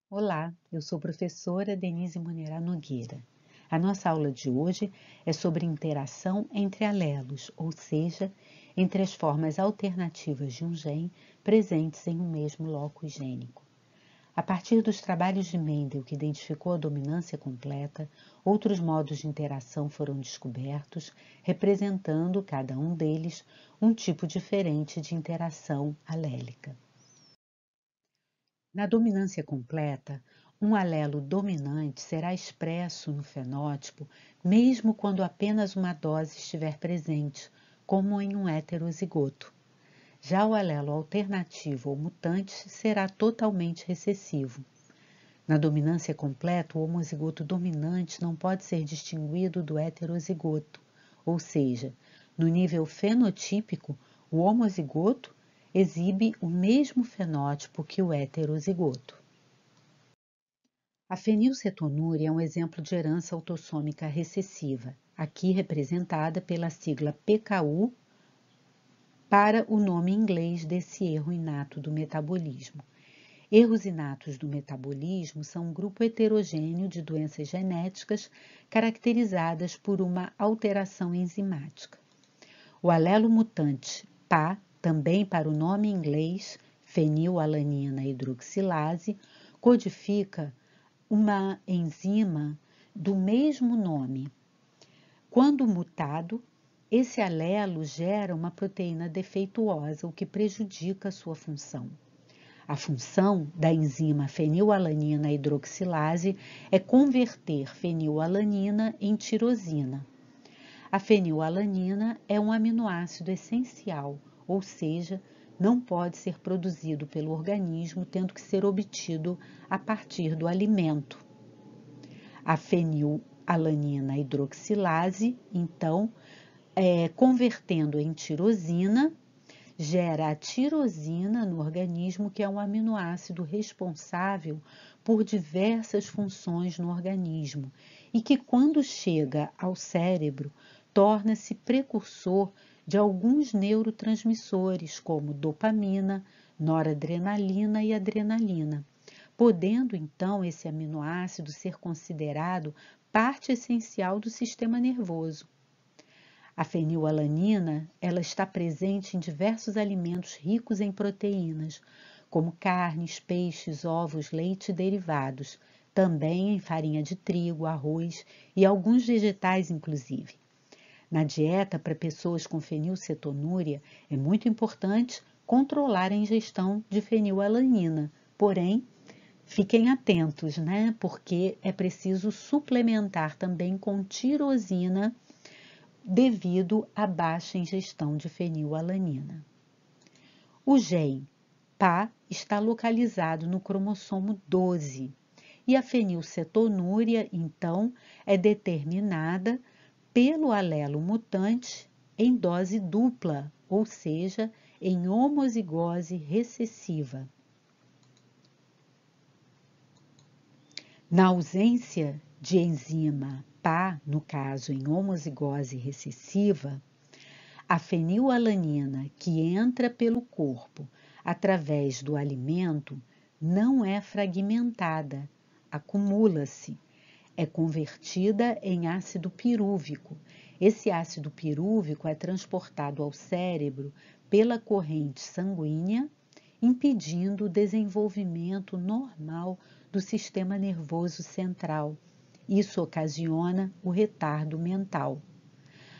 Olá, eu sou professora Denise Monerá Nogueira. A nossa aula de hoje é sobre interação entre alelos, ou seja, entre as formas alternativas de um gene presentes em um mesmo locus gênico. A partir dos trabalhos de Mendel, que identificou a dominância completa, outros modos de interação foram descobertos, representando, cada um deles, um tipo diferente de interação alélica. Na dominância completa, um alelo dominante será expresso no fenótipo mesmo quando apenas uma dose estiver presente, como em um heterozigoto. Já o alelo alternativo ou mutante será totalmente recessivo. Na dominância completa, o homozigoto dominante não pode ser distinguido do heterozigoto, ou seja, no nível fenotípico, o homozigoto exibe o mesmo fenótipo que o heterozigoto. A fenilcetonúria é um exemplo de herança autossômica recessiva, aqui representada pela sigla PKU para o nome inglês desse erro inato do metabolismo. Erros inatos do metabolismo são um grupo heterogêneo de doenças genéticas caracterizadas por uma alteração enzimática. O alelo mutante PA, também para o nome inglês fenilalanina hidroxilase, codifica uma enzima do mesmo nome. Quando mutado, esse alelo gera uma proteína defeituosa, o que prejudica a sua função. A função da enzima fenilalanina hidroxilase é converter fenilalanina em tirosina. A fenilalanina é um aminoácido essencial, ou seja, não pode ser produzido pelo organismo, tendo que ser obtido a partir do alimento. A fenilalanina hidroxilase, então, convertendo em tirosina, gera a tirosina no organismo, que é um aminoácido responsável por diversas funções no organismo e que, quando chega ao cérebro, torna-se precursor de alguns neurotransmissores, como dopamina, noradrenalina e adrenalina, podendo então esse aminoácido ser considerado parte essencial do sistema nervoso. A fenilalanina, ela está presente em diversos alimentos ricos em proteínas, como carnes, peixes, ovos, leite e derivados, também em farinha de trigo, arroz e alguns vegetais, inclusive. Na dieta para pessoas com fenilcetonúria, é muito importante controlar a ingestão de fenilalanina, porém, fiquem atentos, né? Porque é preciso suplementar também com tirosina devido à baixa ingestão de fenilalanina. O gene PA está localizado no cromossomo 12 e a fenilcetonúria, então, é determinada pelo alelo mutante em dose dupla, ou seja, em homozigose recessiva. Na ausência de enzima PA, no caso em homozigose recessiva, a fenilalanina que entra pelo corpo através do alimento não é fragmentada, acumula-se, é convertida em ácido pirúvico. Esse ácido pirúvico é transportado ao cérebro pela corrente sanguínea, impedindo o desenvolvimento normal do sistema nervoso central. Isso ocasiona o retardo mental.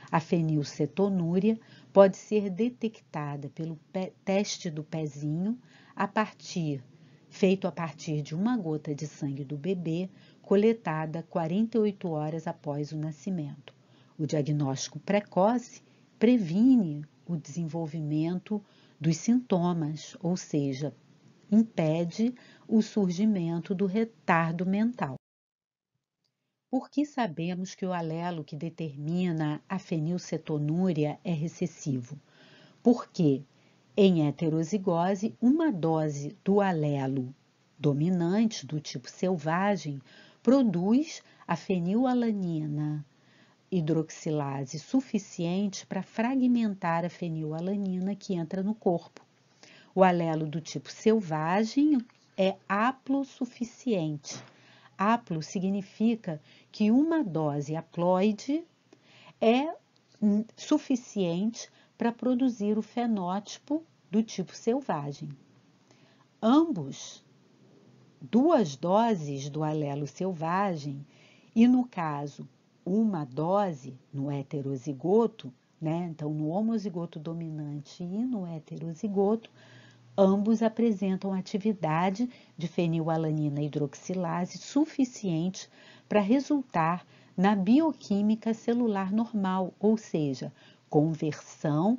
A fenilcetonúria pode ser detectada pelo teste do pezinho feito a partir de uma gota de sangue do bebê coletada 48 horas após o nascimento. O diagnóstico precoce previne o desenvolvimento dos sintomas, ou seja, impede o surgimento do retardo mental. Por que sabemos que o alelo que determina a fenilcetonúria é recessivo? Porque, em heterozigose, uma dose do alelo dominante do tipo selvagem produz a fenilalanina hidroxilase suficiente para fragmentar a fenilalanina que entra no corpo. O alelo do tipo selvagem, é haplosuficiente. Haplo significa que uma dose haploide é suficiente para produzir o fenótipo do tipo selvagem. Duas doses do alelo selvagem, e no caso, uma dose no heterozigoto, né? Então, no homozigoto dominante e no heterozigoto, ambos apresentam atividade de fenilalanina hidroxilase suficiente para resultar na bioquímica celular normal, ou seja, conversão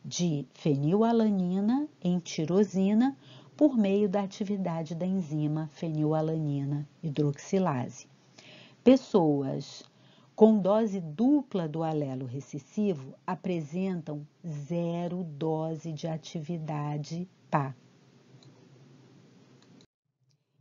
de fenilalanina em tirosina por meio da atividade da enzima fenilalanina hidroxilase. Pessoas com dose dupla do alelo recessivo apresentam 0 dose de atividade PA.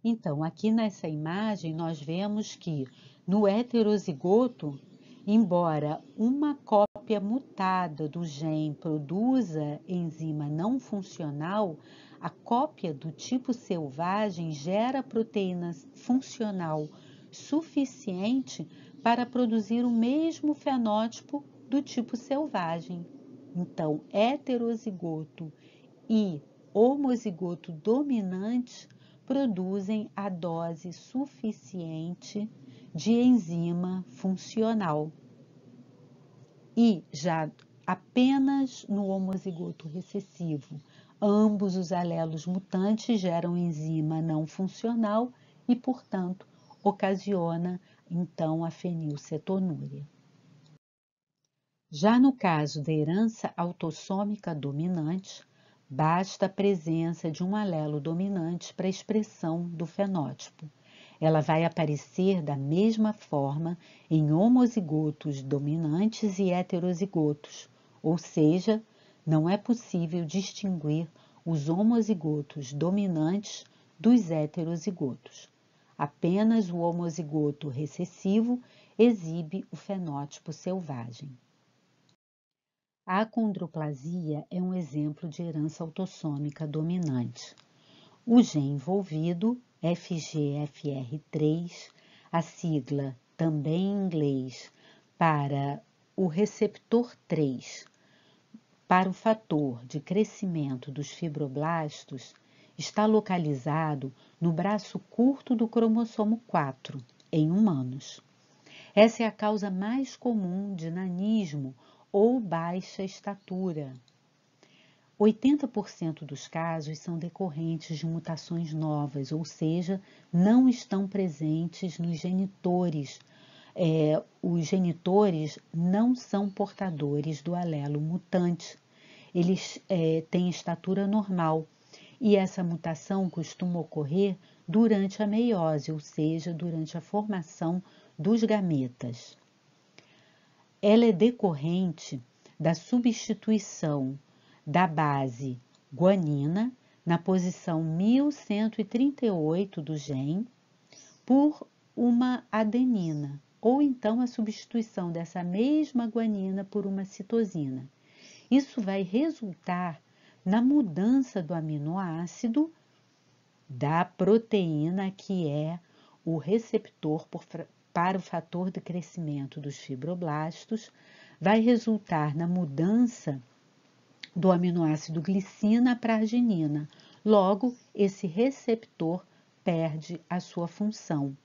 Então, aqui nessa imagem, nós vemos que no heterozigoto, embora uma cópia mutada do gene produza enzima não funcional, a cópia do tipo selvagem gera proteína funcional suficiente para produzir o mesmo fenótipo do tipo selvagem. Então, heterozigoto e homozigoto dominante produzem a dose suficiente de enzima funcional. E já apenas no homozigoto recessivo, ambos os alelos mutantes geram enzima não funcional e, portanto, ocasiona então a fenilcetonúria. Já no caso da herança autossômica dominante, basta a presença de um alelo dominante para a expressão do fenótipo. Ela vai aparecer da mesma forma em homozigotos dominantes e heterozigotos, ou seja, não é possível distinguir os homozigotos dominantes dos heterozigotos. Apenas o homozigoto recessivo exibe o fenótipo selvagem. A acondroplasia é um exemplo de herança autossômica dominante. O gene envolvido, FGFR3, a sigla também em inglês para o receptor 3, para o fator de crescimento dos fibroblastos, está localizado no braço curto do cromossomo 4, em humanos. Essa é a causa mais comum de nanismo ou baixa estatura. 80% dos casos são decorrentes de mutações novas, ou seja, não estão presentes nos genitores. Os genitores não são portadores do alelo mutante. Eles têm estatura normal e essa mutação costuma ocorrer durante a meiose, ou seja, durante a formação dos gametas. Ela é decorrente da substituição da base guanina na posição 1138 do gene por uma adenina, ou então a substituição dessa mesma guanina por uma citosina. Isso vai resultar na mudança do aminoácido da proteína que é o receptor para o fator de crescimento dos fibroblastos, vai resultar na mudança do aminoácido glicina para arginina. Logo, esse receptor perde a sua função.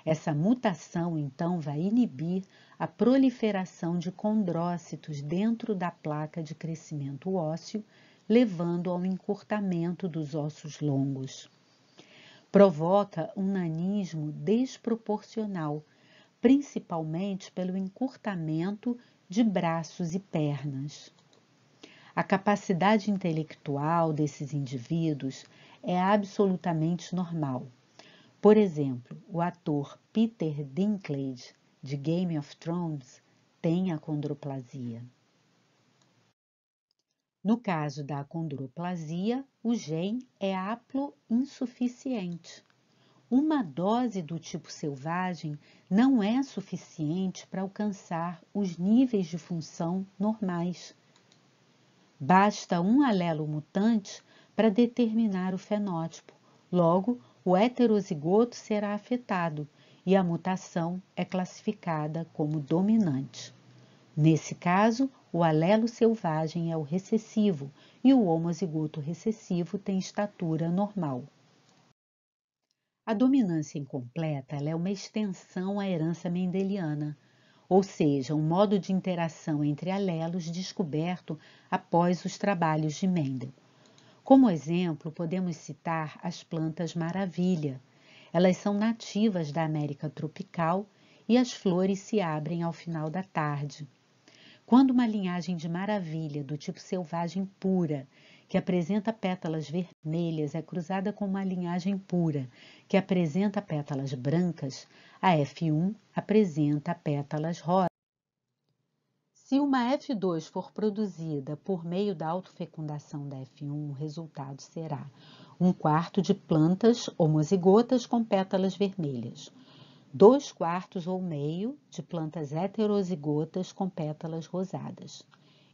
Essa mutação, então, vai inibir a proliferação de condrócitos dentro da placa de crescimento ósseo, levando ao encurtamento dos ossos longos. Provoca um nanismo desproporcional, principalmente pelo encurtamento de braços e pernas. A capacidade intelectual desses indivíduos é absolutamente normal. Por exemplo, o ator Peter Dinklage, de Game of Thrones, tem acondroplasia. No caso da acondroplasia, o gene é haploinsuficiente. Uma dose do tipo selvagem não é suficiente para alcançar os níveis de função normais. Basta um alelo mutante para determinar o fenótipo, Logo, o heterozigoto será afetado e a mutação é classificada como dominante. Nesse caso, o alelo selvagem é o recessivo e o homozigoto recessivo tem estatura normal. A dominância incompleta é uma extensão à herança mendeliana, ou seja, um modo de interação entre alelos descoberto após os trabalhos de Mendel. Como exemplo, podemos citar as plantas maravilha. Elas são nativas da América tropical e as flores se abrem ao final da tarde. Quando uma linhagem de maravilha do tipo selvagem pura, que apresenta pétalas vermelhas, é cruzada com uma linhagem pura, que apresenta pétalas brancas, a F1 apresenta pétalas rosas. Se uma F2 for produzida por meio da autofecundação da F1, o resultado será 1/4 de plantas homozigotas com pétalas vermelhas, 2/4 ou meio de plantas heterozigotas com pétalas rosadas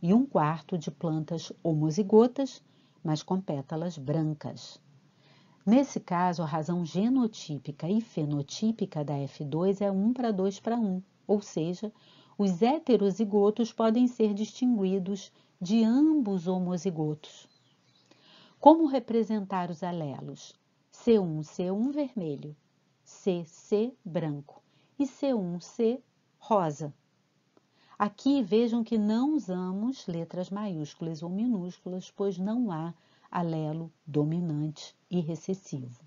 e 1/4 de plantas homozigotas, mas com pétalas brancas. Nesse caso, a razão genotípica e fenotípica da F2 é 1:2:1, ou seja, os heterozigotos podem ser distinguidos de ambos homozigotos. Como representar os alelos? C1 vermelho, CC branco e C1C rosa. Aqui vejam que não usamos letras maiúsculas ou minúsculas, pois não há alelo dominante e recessivo.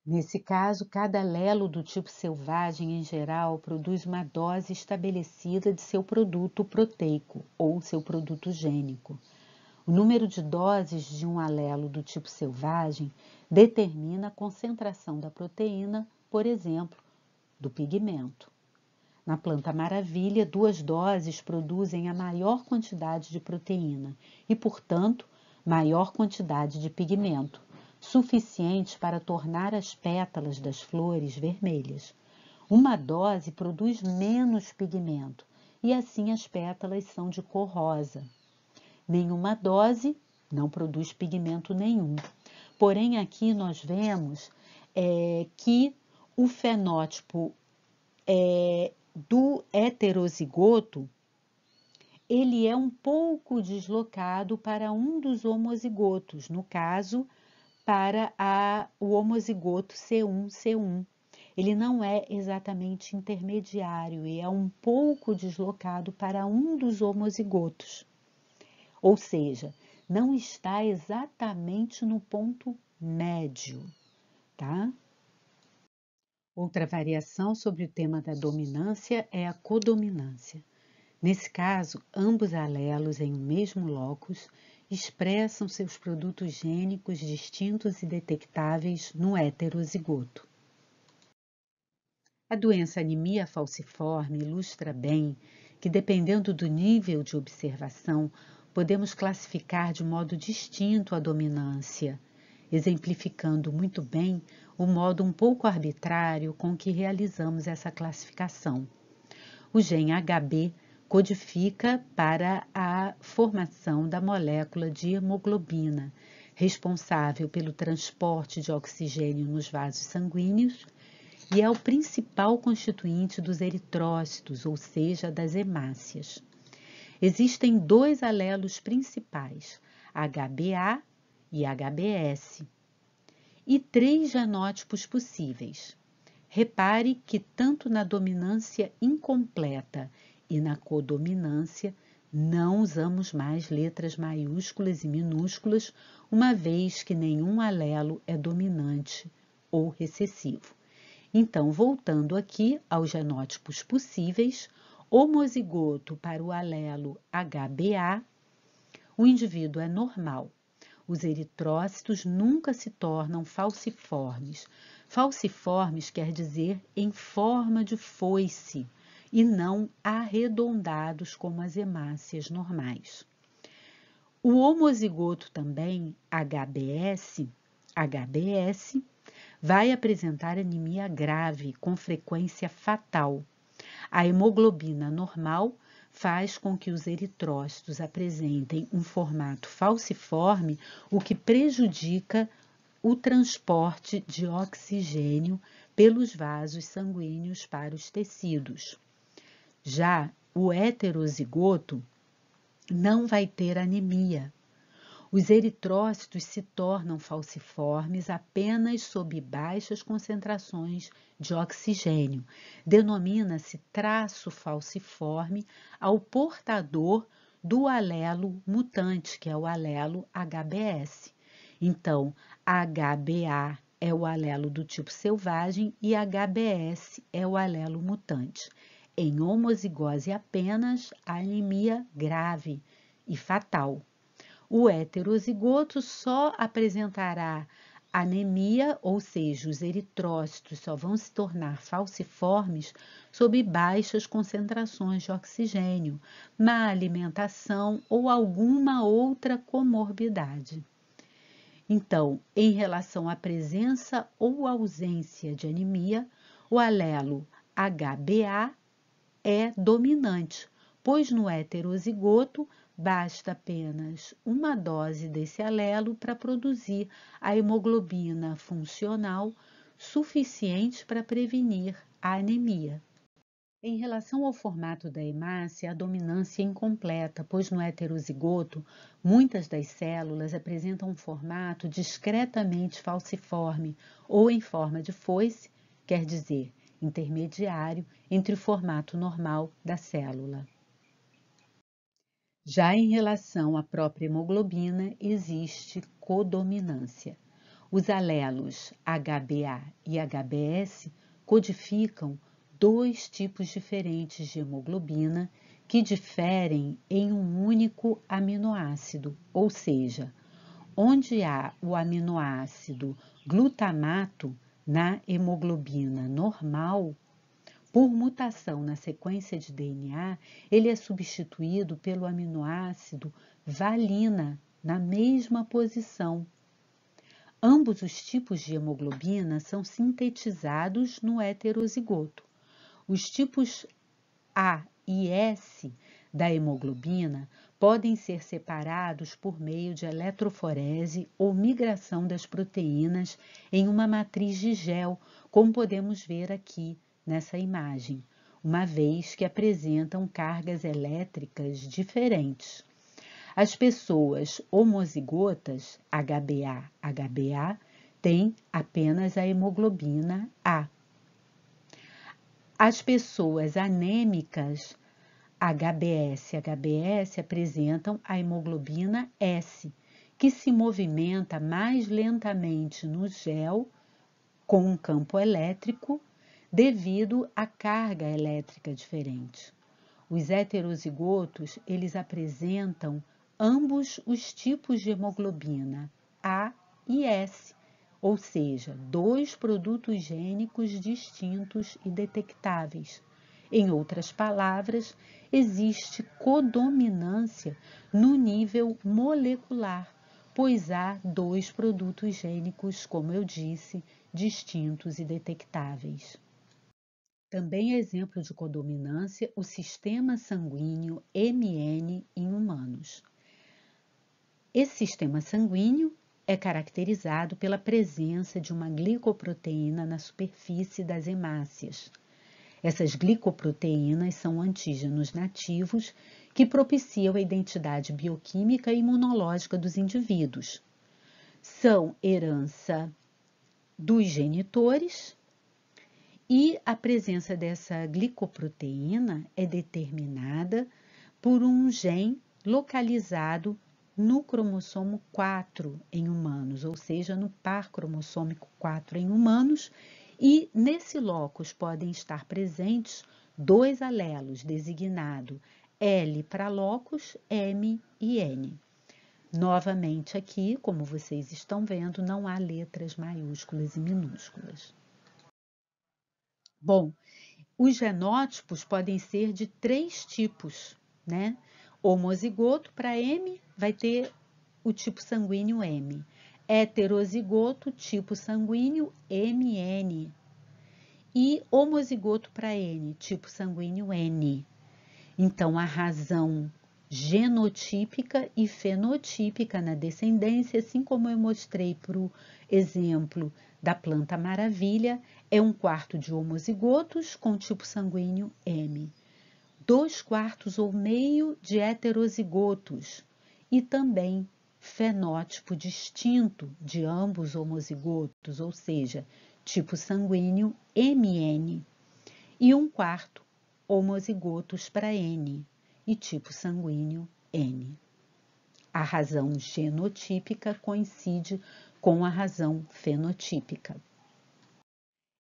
Nesse caso, cada alelo do tipo selvagem, em geral, produz uma dose estabelecida de seu produto proteico ou seu produto gênico. O número de doses de um alelo do tipo selvagem determina a concentração da proteína, por exemplo, do pigmento. Na planta maravilha, 2 doses produzem a maior quantidade de proteína e, portanto, maior quantidade de pigmento, suficiente para tornar as pétalas das flores vermelhas. Uma dose produz menos pigmento e assim as pétalas são de cor rosa. Nenhuma dose não produz pigmento nenhum. Porém, aqui nós vemos que o fenótipo do heterozigoto ele é um pouco deslocado para um dos homozigotos, no caso, para o homozigoto C1. Ele não é exatamente intermediário e é um pouco deslocado para um dos homozigotos. Ou seja, não está exatamente no ponto médio, tá? Outra variação sobre o tema da dominância é a codominância. Nesse caso, ambos alelos em um mesmo locus expressam seus produtos gênicos distintos e detectáveis no heterozigoto. A doença anemia falciforme ilustra bem que, dependendo do nível de observação, podemos classificar de modo distinto a dominância, exemplificando muito bem o modo um pouco arbitrário com que realizamos essa classificação. O gene HB codifica para a formação da molécula de hemoglobina, responsável pelo transporte de oxigênio nos vasos sanguíneos, e é o principal constituinte dos eritrócitos, ou seja, das hemácias. Existem 2 alelos principais, HBA e HBS, e 3 genótipos possíveis. Repare que tanto na dominância incompleta e na codominância não usamos mais letras maiúsculas e minúsculas, uma vez que nenhum alelo é dominante ou recessivo. Então, voltando aqui aos genótipos possíveis, homozigoto para o alelo HBA, o indivíduo é normal. Os eritrócitos nunca se tornam falciformes. Falciformes quer dizer em forma de foice e não arredondados como as hemácias normais. O homozigoto também, HBS, vai apresentar anemia grave, com frequência fatal. A hemoglobina normal faz com que os eritrócitos apresentem um formato falciforme, o que prejudica o transporte de oxigênio pelos vasos sanguíneos para os tecidos. Já o heterozigoto não vai ter anemia. Os eritrócitos se tornam falciformes apenas sob baixas concentrações de oxigênio. Denomina-se traço falciforme ao portador do alelo mutante, que é o alelo HBS. Então, HBA é o alelo do tipo selvagem e HBS é o alelo mutante. Em homozigose apenas, a anemia grave e fatal. O heterozigoto só apresentará anemia, ou seja, os eritrócitos só vão se tornar falciformes sob baixas concentrações de oxigênio, má alimentação ou alguma outra comorbidade. Então, em relação à presença ou ausência de anemia, o alelo HBA é dominante, pois no heterozigoto basta apenas uma dose desse alelo para produzir a hemoglobina funcional suficiente para prevenir a anemia. Em relação ao formato da hemácia, a dominância é incompleta, pois no heterozigoto, muitas das células apresentam um formato discretamente falciforme ou em forma de foice, quer dizer, intermediário entre o formato normal da célula. Já em relação à própria hemoglobina, existe codominância. Os alelos HBA e HBS codificam dois tipos diferentes de hemoglobina que diferem em um único aminoácido, ou seja, onde há o aminoácido glutamato na hemoglobina normal, por mutação na sequência de DNA, ele é substituído pelo aminoácido valina na mesma posição. Ambos os tipos de hemoglobina são sintetizados no heterozigoto. Os tipos A e S da hemoglobina podem ser separados por meio de eletroforese ou migração das proteínas em uma matriz de gel, como podemos ver aqui nessa imagem, uma vez que apresentam cargas elétricas diferentes. As pessoas homozigotas, HBA, têm apenas a hemoglobina A. As pessoas anêmicas, HBS, apresentam a hemoglobina S, que se movimenta mais lentamente no gel com um campo elétrico devido à carga elétrica diferente. Os heterozigotos, eles apresentam ambos os tipos de hemoglobina, A e S, ou seja, dois produtos gênicos distintos e detectáveis. Em outras palavras, existe codominância no nível molecular, pois há dois produtos gênicos, como eu disse, distintos e detectáveis. Também é exemplo de codominância o sistema sanguíneo MN em humanos. Esse sistema sanguíneo é caracterizado pela presença de uma glicoproteína na superfície das hemácias. Essas glicoproteínas são antígenos nativos que propiciam a identidade bioquímica e imunológica dos indivíduos. São herança dos genitores e a presença dessa glicoproteína é determinada por um gene localizado no cromossomo 4 em humanos, ou seja, no par cromossômico 4 em humanos, e nesse locus podem estar presentes dois alelos designados L para locus, M e N. Novamente aqui, como vocês estão vendo, não há letras maiúsculas e minúsculas. Bom, os genótipos podem ser de três tipos, né? Homozigoto para M vai ter o tipo sanguíneo M. Heterozigoto, tipo sanguíneo MN. E homozigoto para N, tipo sanguíneo N. Então, a razão genotípica e fenotípica na descendência, assim como eu mostrei para o exemplo da planta maravilha, é 1/4 de homozigotos com tipo sanguíneo M, 2/4 ou meio de heterozigotos e também fenótipo distinto de ambos homozigotos, ou seja, tipo sanguíneo MN, e 1/4 homozigotos para N e tipo sanguíneo N. A razão genotípica coincide com a razão fenotípica.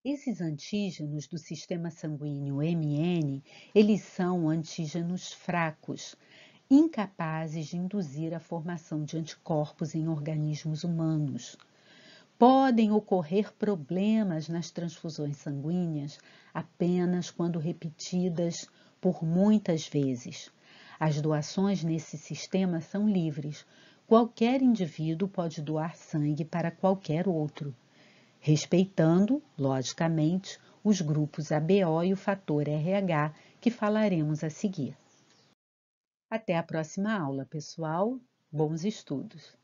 Esses antígenos do sistema sanguíneo MN, eles são antígenos fracos, incapazes de induzir a formação de anticorpos em organismos humanos. Podem ocorrer problemas nas transfusões sanguíneas apenas quando repetidas por muitas vezes. As doações nesse sistema são livres. Qualquer indivíduo pode doar sangue para qualquer outro, respeitando, logicamente, os grupos ABO e o fator RH que falaremos a seguir. Até a próxima aula, pessoal. Bons estudos!